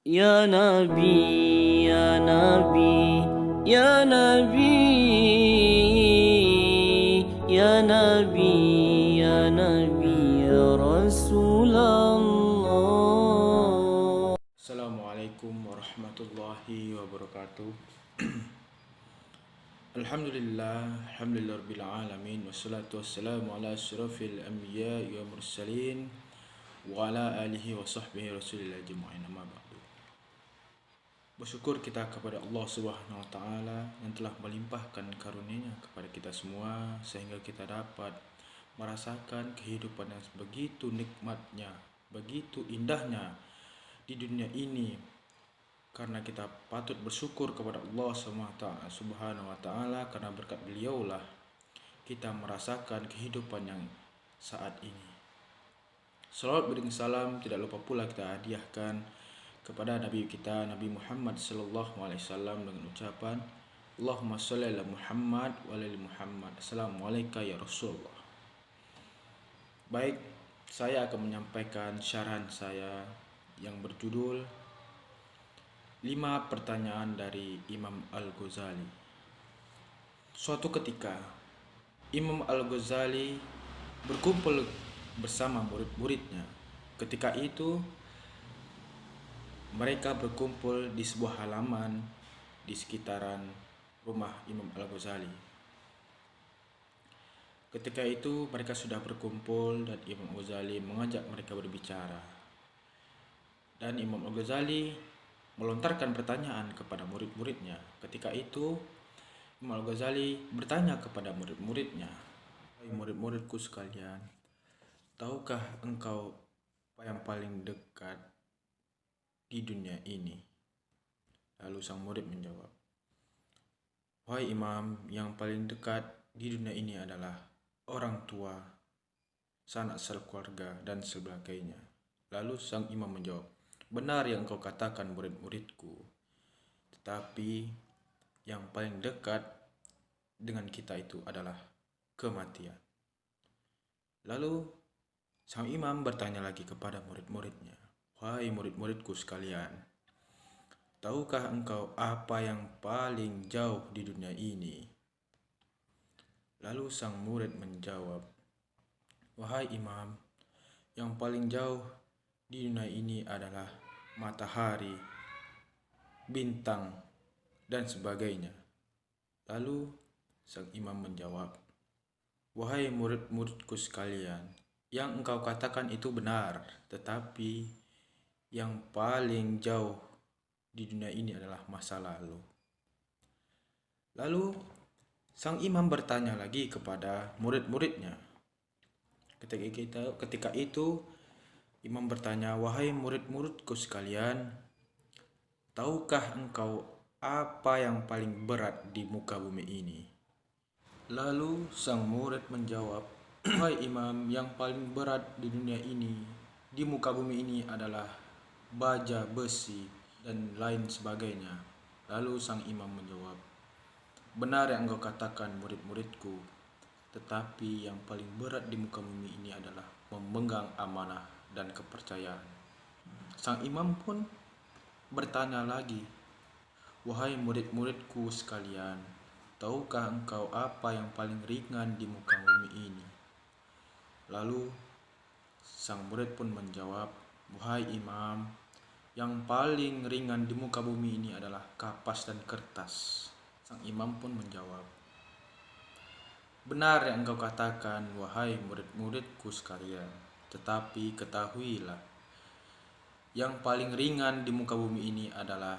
Ya Nabi, ya Nabi, ya Nabi, ya Nabi, ya Nabi, ya Rasulullah. Assalamualaikum warahmatullahi wabarakatuh. Alhamdulillah rabbil alamin wassalatu wassalamu ala asyrafil anbiya'i wa mursalin wa ala alihi wa sahbihi rasulillah ajma'in, amma ba'du. Bersyukur kita kepada Allah Subhanahu wa taala yang telah melimpahkan karunia-Nya kepada kita semua sehingga kita dapat merasakan kehidupan yang begitu nikmatnya, begitu indahnya di dunia ini. Karena kita patut bersyukur kepada Allah Subhanahu wa taala, karena berkat beliaulah kita merasakan kehidupan yang saat ini. Salawat beriring salam tidak lupa pula kita hadiahkan kepada Nabi kita, Nabi Muhammad sallallahu alaihi wasallam, dengan ucapan Allahumma shalli ala Muhammad wa ala Muhammad. Assalamualaikum ya Rasulullah. Baik, saya akan menyampaikan syarahan saya yang berjudul 5 pertanyaan dari Imam Al-Ghazali. Suatu ketika, Imam Al-Ghazali berkumpul bersama murid-muridnya. Ketika itu, mereka berkumpul di sebuah halaman di sekitaran rumah Imam Al-Ghazali. Ketika itu, mereka sudah berkumpul dan Imam Al-Ghazali mengajak mereka berbicara. Dan Imam Al-Ghazali melontarkan pertanyaan kepada murid-muridnya. Ketika itu, Imam Al-Ghazali bertanya kepada murid-muridnya, "Hai murid-muridku sekalian, tahukah engkau apa yang paling dekat di dunia ini?" Lalu sang murid menjawab, "Wahai Imam, yang paling dekat di dunia ini adalah orang tua, sanak sekeluarga, dan sebagainya." Lalu sang imam menjawab, "Benar yang engkau katakan murid-muridku, tetapi yang paling dekat dengan kita itu adalah kematian." Lalu sang imam bertanya lagi kepada murid-muridnya, "Wahai murid-muridku sekalian, tahukah engkau apa yang paling jauh di dunia ini?" Lalu sang murid menjawab, "Wahai imam, yang paling jauh di dunia ini adalah matahari, bintang, dan sebagainya." Lalu sang imam menjawab, "Wahai murid-muridku sekalian, yang engkau katakan itu benar, tetapi yang paling jauh di dunia ini adalah masa lalu." Lalu sang imam bertanya lagi kepada murid-muridnya. Ketika itu imam bertanya, "Wahai murid-muridku sekalian, tahukah engkau apa yang paling berat di muka bumi ini?" Lalu sang murid menjawab, "Wahai imam, yang paling berat di dunia ini, di muka bumi ini adalah baja, besi, dan lain sebagainya." Lalu sang imam menjawab, "Benar yang engkau katakan murid-muridku, tetapi yang paling berat di muka bumi ini adalah memegang amanah dan kepercayaan." Sang imam pun bertanya lagi, "Wahai murid-muridku sekalian, tahukah engkau apa yang paling ringan di muka bumi ini?" Lalu sang murid pun menjawab, "Wahai imam, yang paling ringan di muka bumi ini adalah kapas dan kertas." Sang imam pun menjawab, "Benar yang engkau katakan, wahai murid-muridku sekalian, tetapi ketahuilah, yang paling ringan di muka bumi ini adalah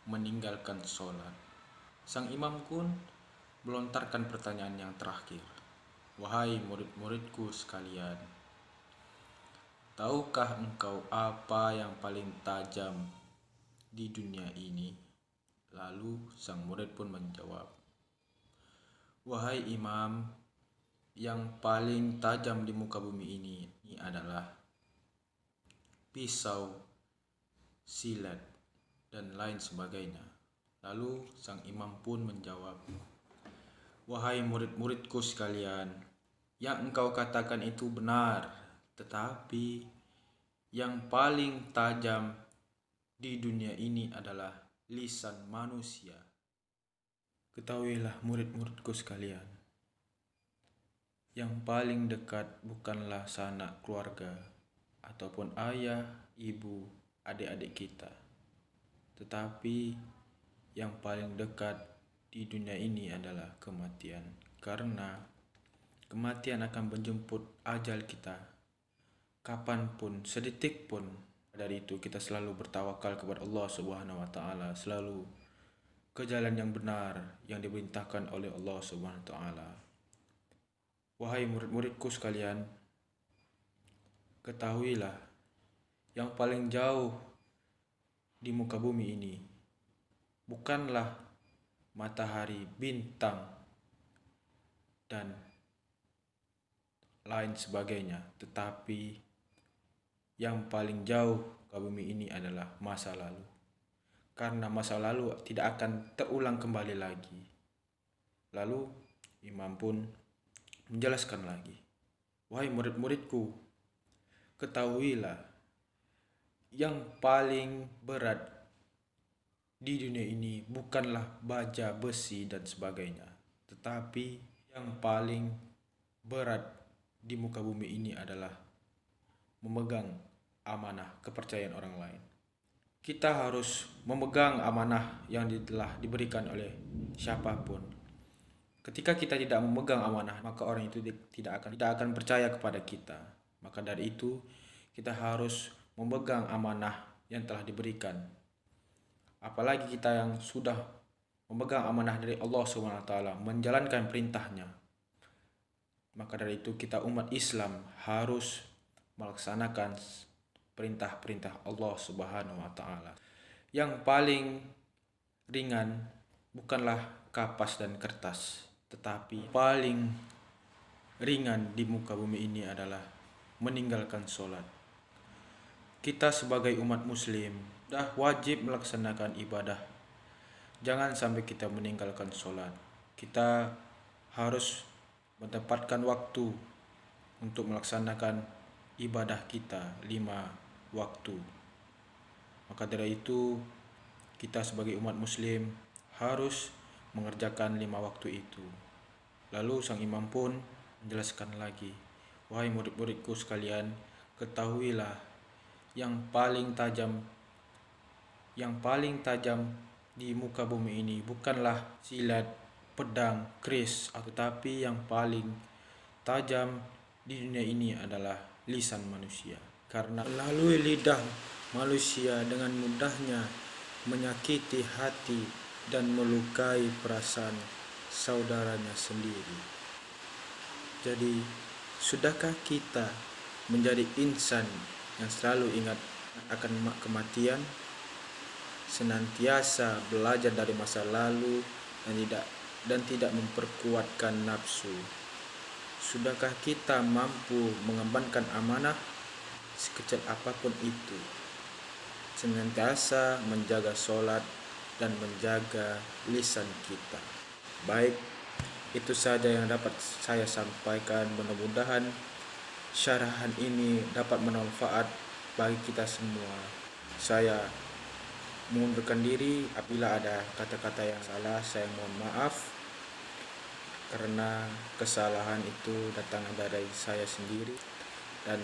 meninggalkan sholat." Sang imam pun melontarkan pertanyaan yang terakhir, "Wahai murid-muridku sekalian, tahukah engkau apa yang paling tajam di dunia ini?" Lalu sang murid pun menjawab, "Wahai imam, yang paling tajam di muka bumi ini adalah pisau, silet, dan lain sebagainya." Lalu sang imam pun menjawab, "Wahai murid-muridku sekalian, yang engkau katakan itu benar, tetapi yang paling tajam di dunia ini adalah lisan manusia. Ketahuilah murid-muridku sekalian, yang paling dekat bukanlah sanak keluarga ataupun ayah, ibu, adik-adik kita, tetapi yang paling dekat di dunia ini adalah kematian. Karena kematian akan menjemput ajal kita kapanpun, sedetik pun. Dari itu kita selalu bertawakal kepada Allah Subhanahu wa taala, selalu ke jalan yang benar yang diperintahkan oleh Allah Subhanahu wa taala. Wahai murid-muridku sekalian, ketahuilah yang paling jauh di muka bumi ini bukanlah matahari, bintang, dan lain sebagainya, tetapi yang paling jauh ke bumi ini adalah masa lalu. Karena masa lalu tidak akan terulang kembali lagi. Lalu imam pun menjelaskan lagi, wahai murid-muridku, ketahuilah yang paling berat di dunia ini bukanlah baja, besi, dan sebagainya, tetapi yang paling berat di muka bumi ini adalah memegang amanah kepercayaan orang lain. Kita harus memegang amanah yang telah diberikan oleh siapapun. Ketika kita tidak memegang amanah, maka orang itu tidak akan percaya kepada kita. Maka dari itu, kita harus memegang amanah yang telah diberikan. Apalagi kita yang sudah memegang amanah dari Allah SWT, menjalankan perintahnya. Maka dari itu, kita umat Islam harus melaksanakan perintah-perintah Allah Subhanahu wa taala. Yang paling ringan bukanlah kapas dan kertas, tetapi paling ringan di muka bumi ini adalah meninggalkan sholat. Kita sebagai umat muslim dah wajib melaksanakan ibadah. Jangan sampai kita meninggalkan sholat. Kita harus menempatkan waktu untuk melaksanakan ibadah kita 5 waktu. Maka dari itu, kita sebagai umat muslim harus mengerjakan 5 waktu itu. Lalu sang imam pun menjelaskan lagi, wahai murid-muridku sekalian, ketahuilah yang paling tajam di muka bumi ini bukanlah silat, pedang, keris, tetapi yang paling tajam di dunia ini adalah lisan manusia. Karena melalui lidah manusia dengan mudahnya menyakiti hati dan melukai perasaan saudaranya sendiri. Jadi, sudahkah kita menjadi insan yang selalu ingat akan kematian, senantiasa belajar dari masa lalu dan tidak memperkuatkan nafsu? Sudahkah kita mampu mengembankan amanah sekecil apapun itu, senantiasa menjaga sholat dan menjaga lisan kita? Baik, itu saja yang dapat saya sampaikan. Mudah-mudahan syarahan ini dapat bermanfaat bagi kita semua. Saya mengundurkan diri. Apabila ada kata-kata yang salah, saya mohon maaf, karena kesalahan itu datangnya dari saya sendiri dan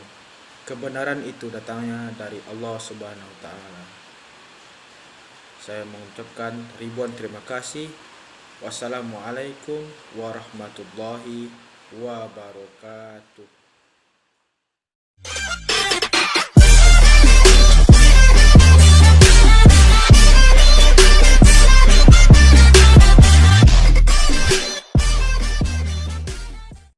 kebenaran itu datangnya dari Allah Subhanahu wa taala. Saya mengucapkan ribuan terima kasih. Wassalamualaikum warahmatullahi wabarakatuh.